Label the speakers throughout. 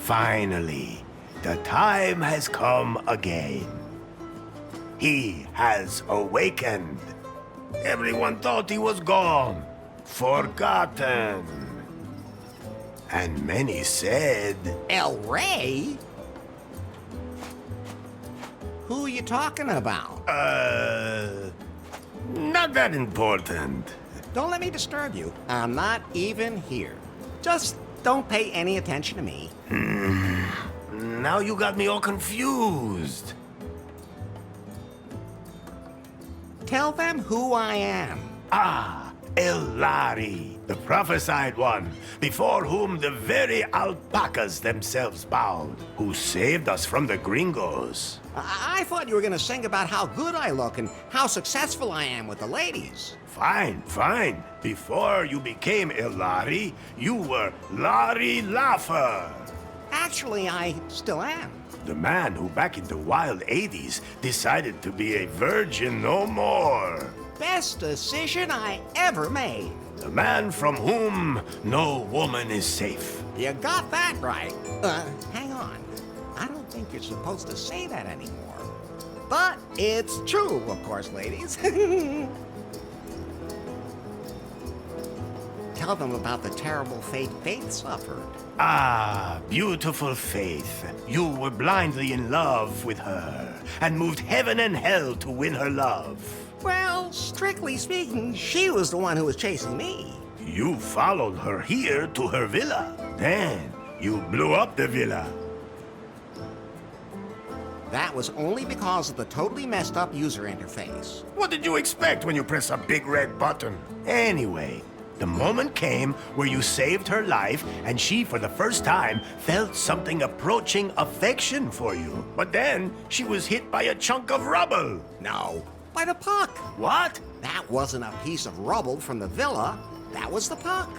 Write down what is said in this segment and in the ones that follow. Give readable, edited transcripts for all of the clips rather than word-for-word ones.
Speaker 1: Finally, the time has come again. He has awakened. Everyone thought he was gone, forgotten. And many said,
Speaker 2: El Rey? Who are you talking about?
Speaker 1: not that important.
Speaker 2: Don't let me disturb you. I'm not even here. Just don't pay any attention to me.
Speaker 1: Now you got me all confused.
Speaker 2: Tell them who I am.
Speaker 1: Ah, Elari, the prophesied one, before whom the very alpacas themselves bowed, who saved us from the gringos.
Speaker 2: I thought you were going to sing about how good I look and how successful I am with the ladies.
Speaker 1: Fine, fine. Before you became Elari, you were Larry Laugher.
Speaker 2: Actually, I still am.
Speaker 1: The man who back in the wild 80s decided to be a virgin no more.
Speaker 2: Best decision I ever made.
Speaker 1: The man from whom no woman is safe.
Speaker 2: You got that right. Hang on. I don't think you're supposed to say that anymore. But it's true, of course, ladies. Tell them about the terrible fate Faith suffered.
Speaker 1: Ah, beautiful Faith. You were blindly in love with her and moved heaven and hell to win her love.
Speaker 2: Well, strictly speaking, she was the one who was chasing me.
Speaker 1: You followed her here to her villa. Then you blew up the villa.
Speaker 2: That was only because of the totally messed up user interface.
Speaker 1: What did you expect when you press a big red button? Anyway, the moment came where you saved her life, and she, for the first time, felt something approaching affection for you. But then, she was hit by a chunk of rubble.
Speaker 2: No, by the puck.
Speaker 1: What?
Speaker 2: That wasn't a piece of rubble from the villa. That was the puck.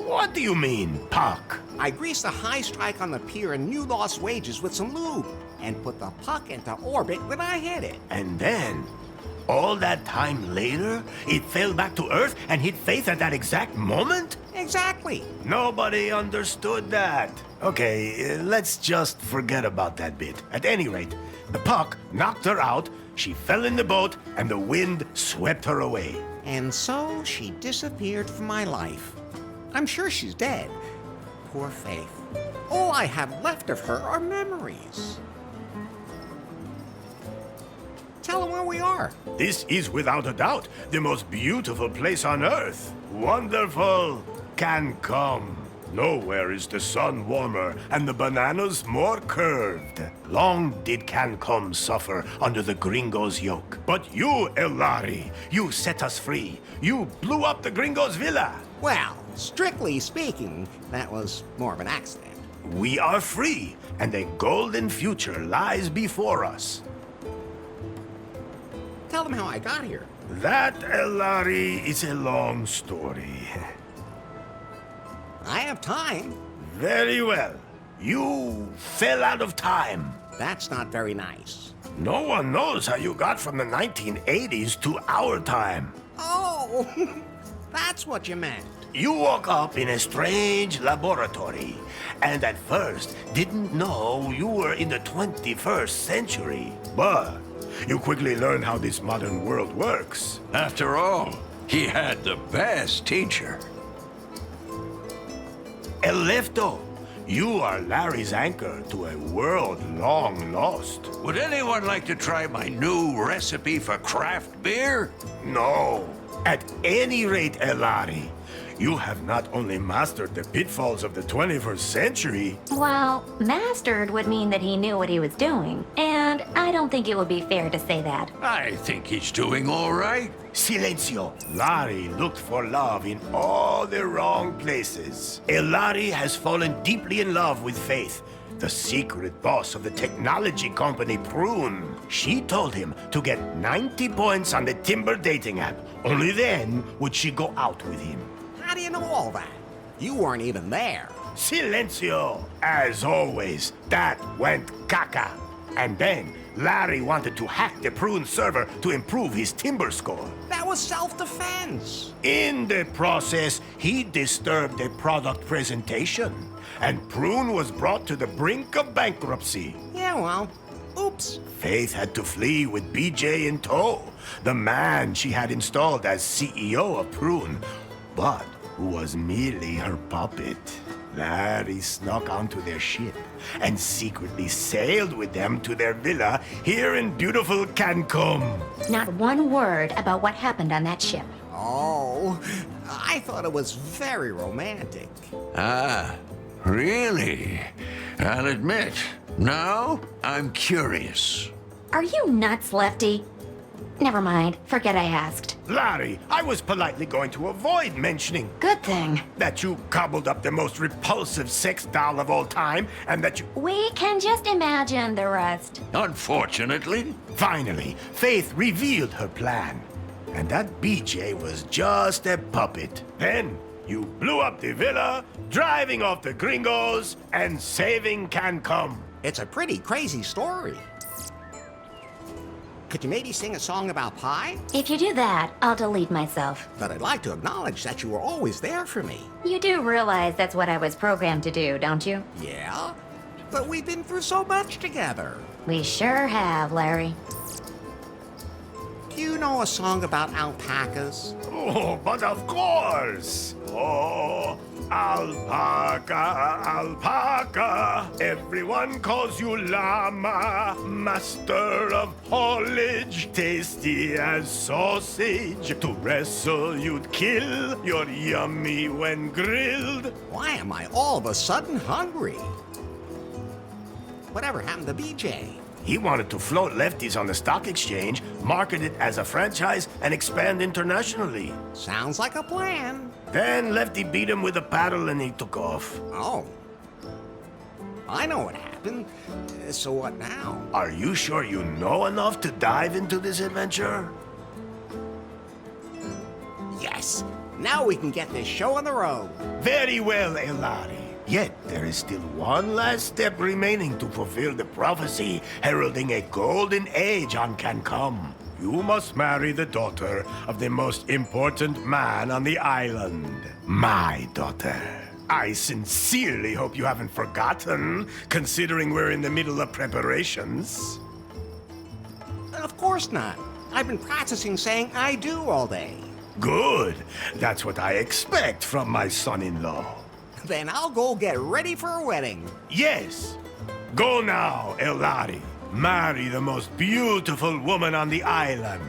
Speaker 1: What do you mean, puck?
Speaker 2: I greased a high strike on the pier and you lost wages with some lube, and put the puck into orbit when I hit it.
Speaker 1: And then, all that time later, it fell back to Earth and hit Faith at that exact moment?
Speaker 2: Exactly.
Speaker 1: Nobody understood that. Okay, let's just forget about that bit. At any rate, the puck knocked her out, she fell in the boat, and the wind swept her away.
Speaker 2: And so she disappeared from my life. I'm sure she's dead. Poor Faith. All I have left of her are memories. Tell them where we are.
Speaker 1: This is without a doubt the most beautiful place on Earth. Wonderful can come. Nowhere is the sun warmer and the bananas more curved. Long did Cancom suffer under the gringos' yoke. But you, Elari, you set us free. You blew up the gringos' villa.
Speaker 2: Well, strictly speaking, that was more of an accident.
Speaker 1: We are free, and a golden future lies before us.
Speaker 2: Tell them how I got here.
Speaker 1: That, Elari, is a long story.
Speaker 2: I have time.
Speaker 1: Very well. You fell out of time.
Speaker 2: That's not very nice.
Speaker 1: No one knows how you got from the 1980s to our time.
Speaker 2: Oh, that's what you meant.
Speaker 1: You woke up in a strange laboratory, and at first didn't know you were in the 21st century. But you quickly learned how this modern world works.
Speaker 3: After all, he had the best teacher.
Speaker 1: Elefto, you are Larry's anchor to a world long lost.
Speaker 3: Would anyone like to try my new recipe for craft beer?
Speaker 1: No. At any rate, Elari, you have not only mastered the pitfalls of the 21st century.
Speaker 4: Well, mastered would mean that he knew what he was doing, and I don't think it would be fair to say that.
Speaker 3: I think he's doing all right.
Speaker 1: Silencio. Larry looked for love in all the wrong places. Elari has fallen deeply in love with Faith, the secret boss of the technology company Prune. She told him to get 90 points on the Timber dating app. Only then would she go out with him.
Speaker 2: How do you know all that? You weren't even there.
Speaker 1: Silencio! As always, that went caca. And then Larry wanted to hack the Prune server to improve his timber score.
Speaker 2: That was self-defense.
Speaker 1: In the process, he disturbed the product presentation, and Prune was brought to the brink of bankruptcy.
Speaker 2: Yeah, well, oops.
Speaker 1: Faith had to flee with BJ in tow, the man she had installed as CEO of Prune, but who was merely her puppet. Larry snuck onto their ship and secretly sailed with them to their villa here in beautiful Cancun.
Speaker 4: Not one word about what happened on that ship.
Speaker 2: Oh, I thought it was very romantic.
Speaker 3: Ah, really? I'll admit, now I'm curious.
Speaker 4: Are you nuts, Lefty? Never mind. Forget I asked.
Speaker 1: Larry, I was politely going to avoid mentioning
Speaker 4: Good thing.
Speaker 1: that you cobbled up the most repulsive sex doll of all time and that you...
Speaker 4: We can just imagine the rest.
Speaker 3: Unfortunately,
Speaker 1: Finally, Faith revealed her plan. And that BJ was just a puppet. Then, you blew up the villa, driving off the gringos, and saving Cancun.
Speaker 2: It's a pretty crazy story. Could you maybe sing a song about pie?
Speaker 4: If you do that, I'll delete myself.
Speaker 2: But I'd like to acknowledge that you were always there for me.
Speaker 4: You do realize that's what I was programmed to do, don't you?
Speaker 2: Yeah? But we've been through so much together.
Speaker 4: We sure have, Larry.
Speaker 2: Do you know a song about alpacas?
Speaker 1: Oh, but of course! Oh, alpaca, alpaca. Everyone calls you llama, master of haulage, tasty as sausage. To wrestle, you'd kill. You're yummy when grilled.
Speaker 2: Why am I all of a sudden hungry? Whatever happened to BJ?
Speaker 1: He wanted to float lefties on the stock exchange, market it as a franchise, and expand internationally.
Speaker 2: Sounds like a plan.
Speaker 1: Then Lefty beat him with a paddle and he took off.
Speaker 2: Oh. I know what happened. So what now?
Speaker 1: Are you sure you know enough to dive into this adventure?
Speaker 2: Yes. Now we can get this show on the road.
Speaker 1: Very well, Elari. Yet there is still one last step remaining to fulfill the prophecy heralding a golden age on Cancun. You must marry the daughter of the most important man on the island. My daughter. I sincerely hope you haven't forgotten, considering we're in the middle of preparations.
Speaker 2: Of course not. I've been practicing saying I do all day.
Speaker 1: Good. That's what I expect from my son-in-law.
Speaker 2: Then I'll go get ready for a wedding.
Speaker 1: Yes. Go now, Elari. Marry the most beautiful woman on the island.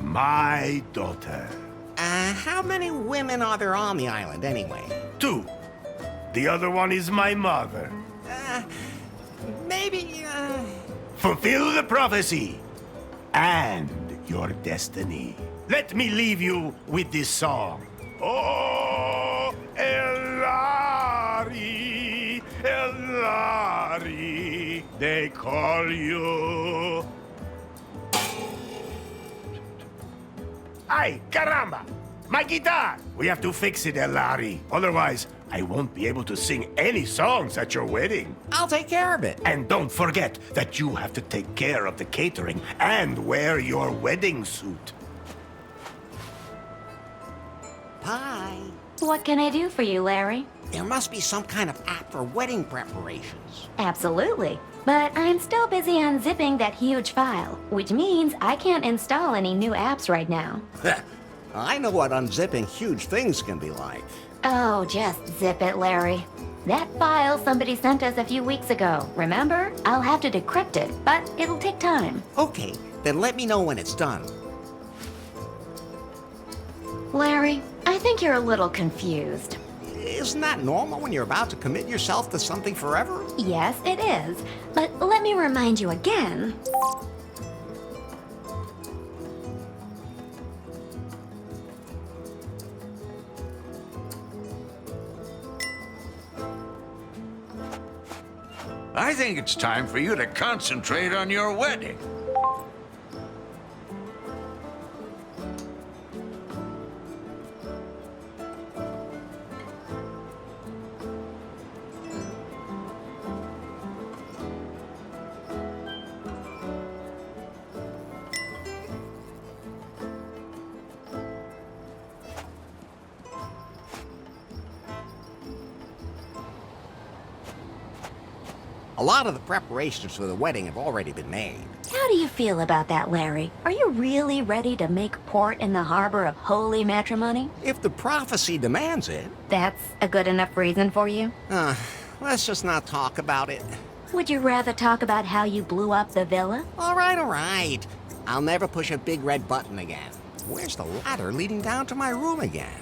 Speaker 1: My daughter.
Speaker 2: How many women are there on the island anyway?
Speaker 1: 2. The other one is my mother.
Speaker 2: Maybe,
Speaker 1: Fulfill the prophecy and your destiny. Let me leave you with this song. Oh, Elari, Elari, they call you. Ay, caramba! My guitar! We have to fix it, Elari. Otherwise, I won't be able to sing any songs at your wedding.
Speaker 2: I'll take care of it.
Speaker 1: And don't forget that you have to take care of the catering and wear your wedding suit.
Speaker 2: Pie.
Speaker 4: What can I do for you, Larry?
Speaker 2: There must be some kind of app for wedding preparations.
Speaker 4: Absolutely. But I'm still busy unzipping that huge file, which means I can't install any new apps right now.
Speaker 2: I know what unzipping huge things can be like.
Speaker 4: Oh, just zip it, Larry. That file somebody sent us a few weeks ago, remember? I'll have to decrypt it, but it'll take time.
Speaker 2: Okay, then let me know when it's done.
Speaker 4: Larry, I think you're a little confused.
Speaker 2: Isn't that normal when you're about to commit yourself to something forever?
Speaker 4: Yes, it is. But let me remind you again.
Speaker 3: I think it's time for you to concentrate on your wedding.
Speaker 2: A lot of the preparations for the wedding have already been made.
Speaker 4: How do you feel about that, Larry? Are you really ready to make port in the harbor of holy matrimony?
Speaker 2: If the prophecy demands it.
Speaker 4: That's a good enough reason for you?
Speaker 2: Let's just not talk about it.
Speaker 4: Would you rather talk about how you blew up the villa?
Speaker 2: All right. I'll never push a big red button again. Where's the ladder leading down to my room again?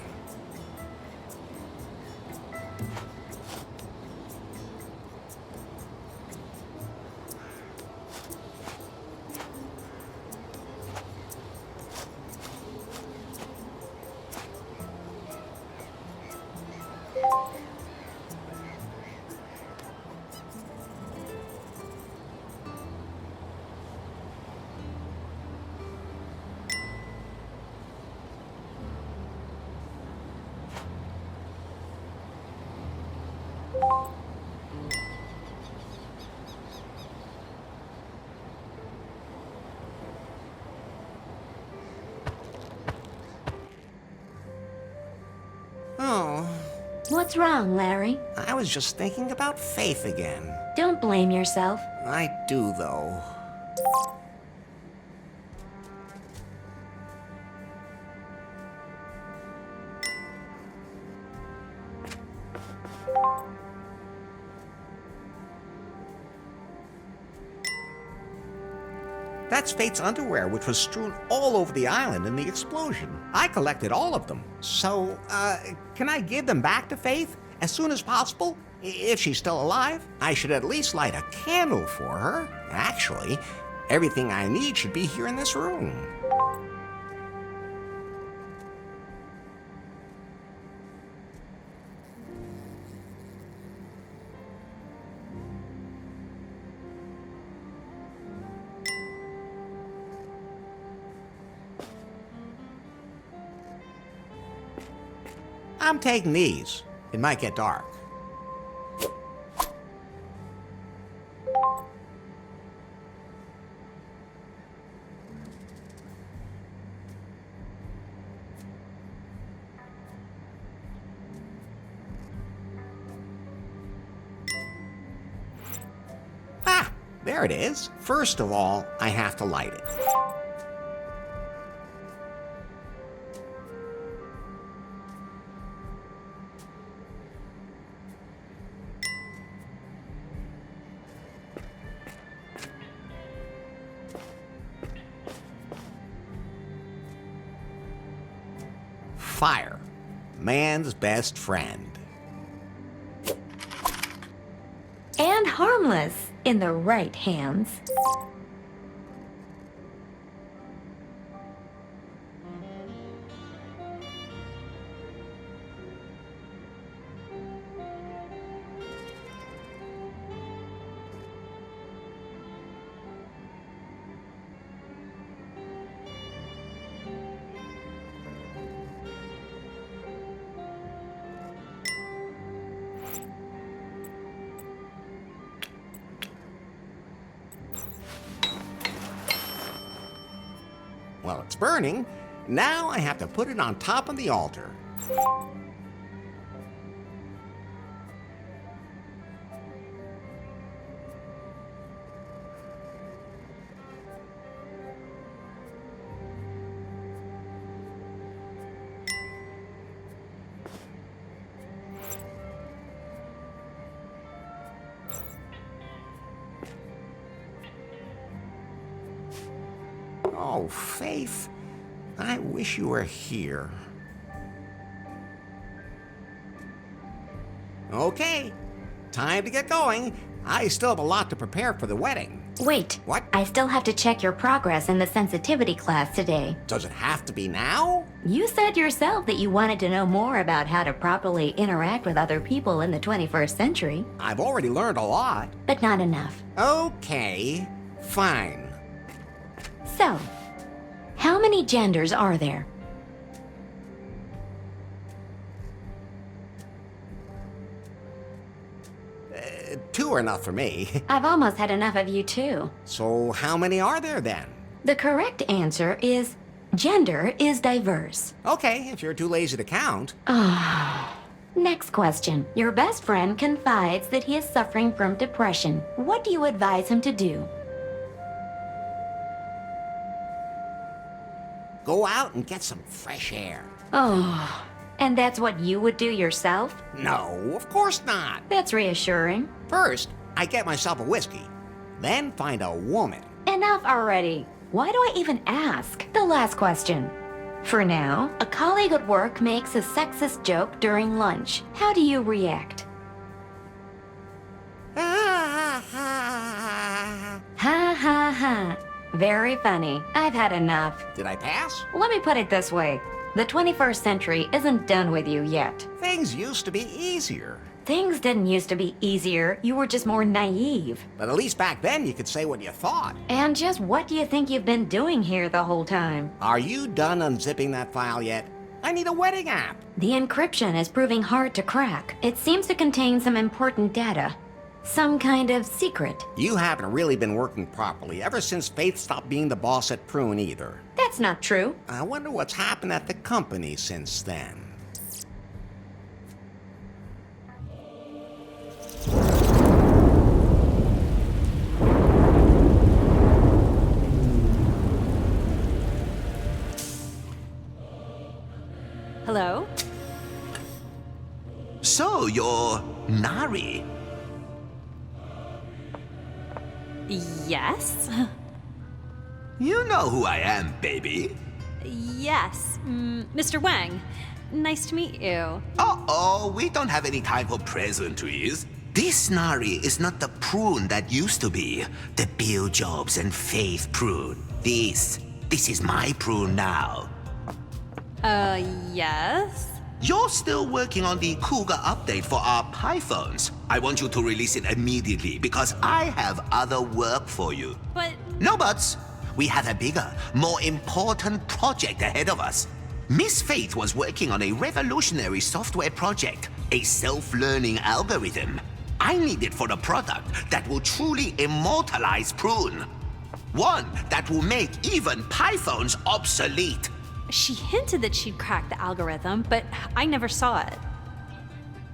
Speaker 2: Oh,
Speaker 4: What's wrong, Larry?
Speaker 2: I was just thinking about Faith again.
Speaker 4: Don't blame yourself.
Speaker 2: I do, though. That's Faith's underwear, which was strewn all over the island in the explosion. I collected all of them. So, can I give them back to Faith as soon as possible? If she's still alive? I should at least light a candle for her. Actually, everything I need should be here in this room. I'm taking these. It might get dark. Ah, there it is. First of all, I have to light it. Fire, man's best friend.
Speaker 4: And harmless in the right hands.
Speaker 2: Well, it's burning. Now I have to put it on top of the altar. Oh, Faith, I wish you were here. Okay, time to get going. I still have a lot to prepare for the wedding.
Speaker 4: Wait.
Speaker 2: What?
Speaker 4: I still have to check your progress in the sensitivity class today.
Speaker 2: Does it have to be now?
Speaker 4: You said yourself that you wanted to know more about how to properly interact with other people in the 21st century.
Speaker 2: I've already learned a lot.
Speaker 4: But not enough.
Speaker 2: Okay, fine.
Speaker 4: So, how many genders are there?
Speaker 2: Two are enough for me.
Speaker 4: I've almost had enough of you too.
Speaker 2: So how many are there then?
Speaker 4: The correct answer is gender is diverse.
Speaker 2: Okay, if you're too lazy to count.
Speaker 4: Next question. Your best friend confides that he is suffering from depression. What do you advise him to do?
Speaker 2: Go out and get some fresh air.
Speaker 4: Oh, and that's what you would do yourself?
Speaker 2: No, of course not.
Speaker 4: That's reassuring.
Speaker 2: First, I get myself a whiskey. Then find a woman.
Speaker 4: Enough already. Why do I even ask? The last question. For now, a colleague at work makes a sexist joke during lunch. How do you react? Ha ha ha. Very funny. I've had enough.
Speaker 2: Did I pass?
Speaker 4: Let me put it this way. The 21st century isn't done with you yet.
Speaker 2: Things used to be easier.
Speaker 4: Things didn't used to be easier. You were just more naive.
Speaker 2: But at least back then you could say what you thought.
Speaker 4: And just what do you think you've been doing here the whole time?
Speaker 2: Are you done unzipping that file yet? I need a wedding app.
Speaker 4: The encryption is proving hard to crack. It seems to contain some important data. Some kind of secret.
Speaker 2: You haven't really been working properly ever since Faith stopped being the boss at Prune either.
Speaker 4: That's not true.
Speaker 2: I wonder what's happened at the company since then.
Speaker 5: Hello?
Speaker 6: So, you're Nari.
Speaker 5: Yes?
Speaker 6: You know who I am, baby.
Speaker 5: Yes. Mr. Wang. Nice to meet you.
Speaker 6: Uh-oh, we don't have any time for pleasantries. This Nari is not the Prune that used to be. The Bill Jobs and Faith Prune. This is my Prune now.
Speaker 5: Yes?
Speaker 6: You're still working on the Cougar update for our Pythons. I want you to release it immediately because I have other work for you.
Speaker 5: But...
Speaker 6: No buts. We have a bigger, more important project ahead of us. Miss Faith was working on a revolutionary software project, a self-learning algorithm. I need it for a product that will truly immortalize Prune. One that will make even Pythons obsolete.
Speaker 5: She hinted that she'd cracked the algorithm, but I never saw it.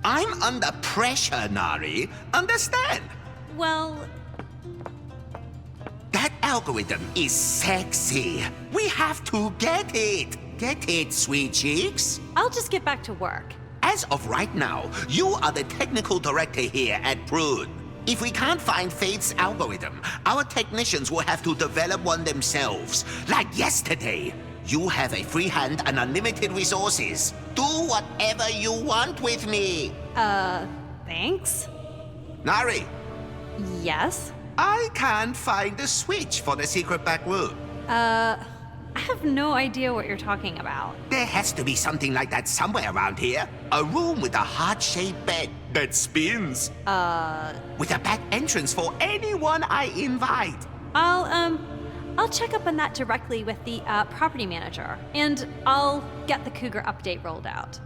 Speaker 6: I'm under pressure, Nari. Understand?
Speaker 5: Well...
Speaker 6: That algorithm is sexy. We have to get it. Get it, sweet cheeks?
Speaker 5: I'll just get back to work.
Speaker 6: As of right now, you are the technical director here at Prune. If we can't find Faith's algorithm, our technicians will have to develop one themselves. Like yesterday. You have a free hand and unlimited resources. Do whatever you want with me.
Speaker 5: Thanks?
Speaker 6: Nari,
Speaker 5: Yes?
Speaker 6: I can't find the switch for the secret back room.
Speaker 5: I have no idea what you're talking about.
Speaker 6: There has to be something like that somewhere around here. A room with a heart-shaped bed that spins. With a back entrance for anyone I invite.
Speaker 5: I'll check up on that directly with the property manager, and I'll get the Cougar update rolled out.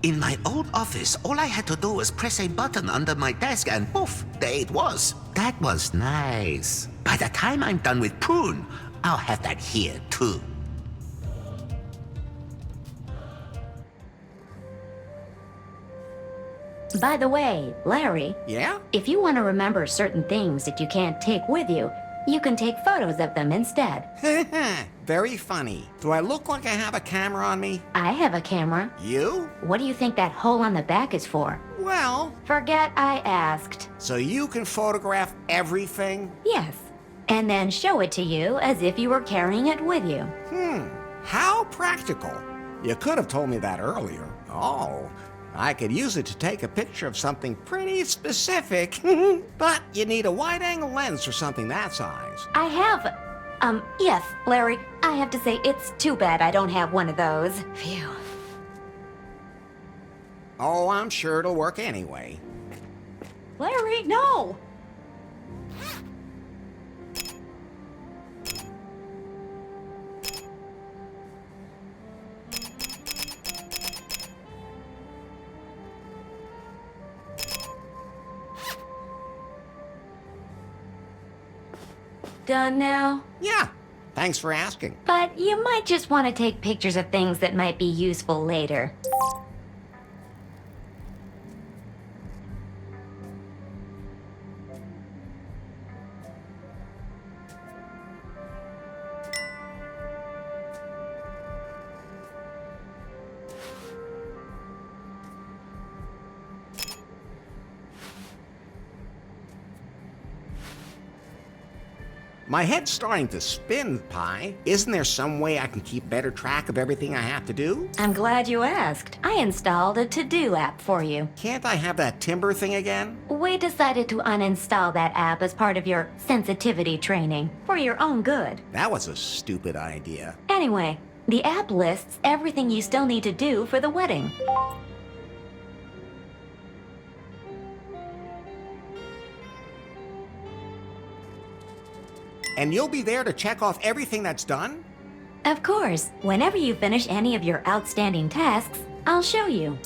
Speaker 6: In my old office, all I had to do was press a button under my desk and poof, there it was. That was nice. By the time I'm done with Prune, I'll have that here too.
Speaker 4: By the way, Larry,
Speaker 2: Yeah?
Speaker 4: if you want to remember certain things that you can't take with you, you can take photos of them instead.
Speaker 2: Very funny. Do I look like I have a camera on me?
Speaker 4: I have a camera.
Speaker 2: You?
Speaker 4: What do you think that hole on the back is for?
Speaker 2: Well,
Speaker 4: Forget I asked.
Speaker 2: so you can photograph everything?
Speaker 4: Yes. And then show it to you as if you were carrying it with you.
Speaker 2: How practical. You could have told me that earlier. Oh, I could use it to take a picture of something pretty specific. But you need a wide-angle lens for something that size.
Speaker 4: I have... yes, Larry, I have to say it's too bad I don't have one of those. Phew.
Speaker 2: Oh, I'm sure it'll work anyway.
Speaker 5: Larry, no!
Speaker 4: Done now?
Speaker 2: Yeah, Thanks for asking.
Speaker 4: But you might just want to take pictures of things that might be useful later.
Speaker 2: My head's starting to spin, Pi. Isn't there some way I can keep better track of everything I have to do?
Speaker 4: I'm glad you asked. I installed a to-do app for you.
Speaker 2: Can't I have that timber thing again?
Speaker 4: We decided to uninstall that app as part of your sensitivity training, for your own good.
Speaker 2: That was a stupid idea.
Speaker 4: Anyway, the app lists everything you still need to do for the wedding.
Speaker 2: And you'll be there to check off everything that's done?
Speaker 4: Of course, whenever you finish any of your outstanding tasks, I'll show you.